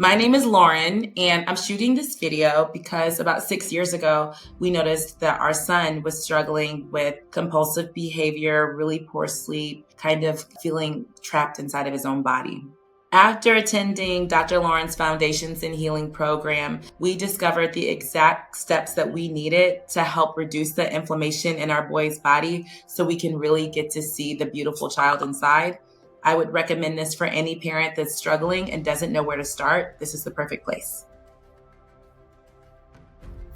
My name is Lauren, and I'm shooting this video because about 6 years ago, we noticed that our son was struggling with compulsive behavior, really poor sleep, kind of feeling trapped inside of his own body. After attending Dr. Lauren's Foundations in Healing program, we discovered the exact steps that we needed to help reduce the inflammation in our boy's body so we can really get to see the beautiful child inside. I would recommend this for any parent that's struggling and doesn't know where to start. This is the perfect place.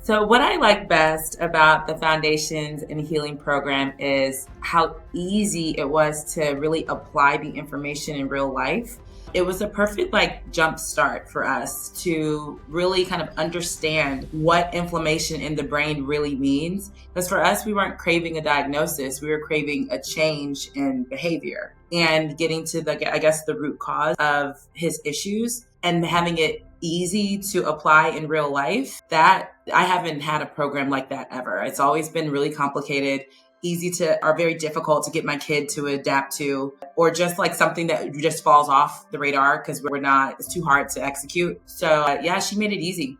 So, what I like best about the Foundations and Healing program is how easy it was to really apply the information in real life. It was a perfect jump start for us to really kind of understand what inflammation in the brain really means. Because for us, we weren't craving a diagnosis, we were craving a change in behavior and getting to the root cause of his issues and having it easy to apply in real life. That I haven't had a program like that ever. It's always been really complicated, or very difficult to get my kid to adapt to, or just like something that just falls off the radar because it's too hard to execute. So yeah, she made it easy.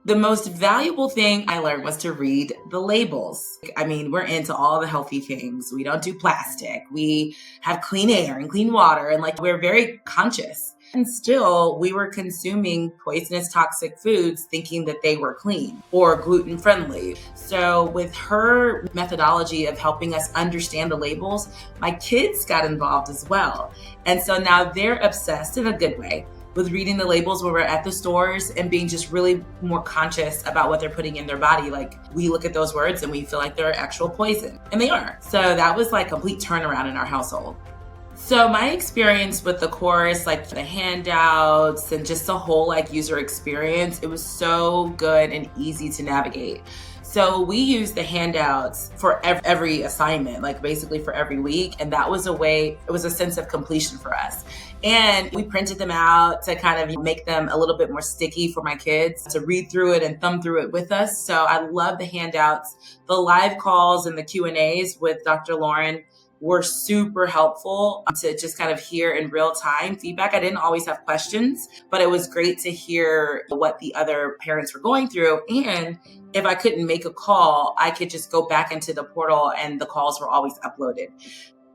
The most valuable thing I learned was to read the labels. I mean, we're into all the healthy things. We don't do plastic. We have clean air and clean water, and we're very conscious. And still, we were consuming poisonous, toxic foods thinking that they were clean or gluten friendly. So with her methodology of helping us understand the labels, my kids got involved as well. And so now they're obsessed in a good way with reading the labels when we're at the stores and being just really more conscious about what they're putting in their body. We look at those words and we feel like they're actual poison, and they are. So that was complete turnaround in our household. So my experience with the course, the handouts and just the whole user experience, it was so good and easy to navigate. So we used the handouts for every assignment, basically for every week. And that was it was a sense of completion for us. And we printed them out to kind of make them a little bit more sticky for my kids to read through it and thumb through it with us. So I love the handouts. The live calls and the Q&As with Dr. Lauren were super helpful to just kind of hear in real time feedback. I didn't always have questions, but it was great to hear what the other parents were going through. And if I couldn't make a call, I could just go back into the portal and the calls were always uploaded.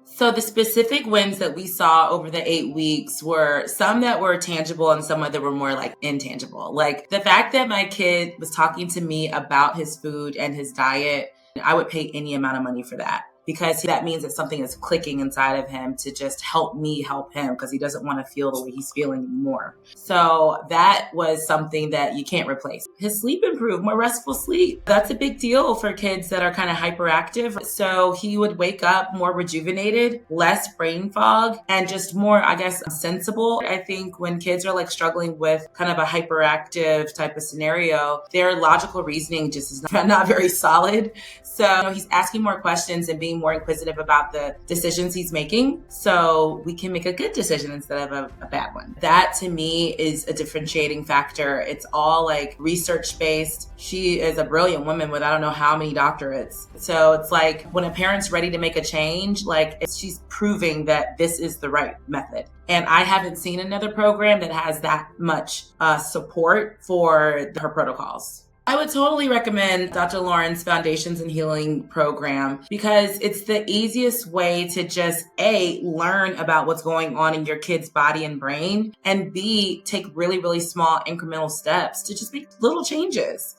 So the specific wins that we saw over the 8 weeks were some that were tangible and some that were more intangible. The fact that my kid was talking to me about his food and his diet, I would pay any amount of money for that, because that means that something is clicking inside of him to just help me help him, because he doesn't want to feel the way he's feeling anymore. So that was something that you can't replace. His sleep improved, more restful sleep. That's a big deal for kids that are kind of hyperactive. So he would wake up more rejuvenated, less brain fog, and just more, sensible. I think when kids are struggling with kind of a hyperactive type of scenario, their logical reasoning just is not very solid. So he's asking more questions and being more inquisitive about the decisions he's making, so we can make a good decision instead of a bad one. That to me is a differentiating factor. It's all research based. She is a brilliant woman with I don't know how many doctorates. So it's when a parent's ready to make a change, she's proving that this is the right method. And I haven't seen another program that has that much support for her protocols. I would totally recommend Dr. Lauren's Foundations and Healing program because it's the easiest way to just A, learn about what's going on in your kid's body and brain, and B, take really, really small incremental steps to just make little changes.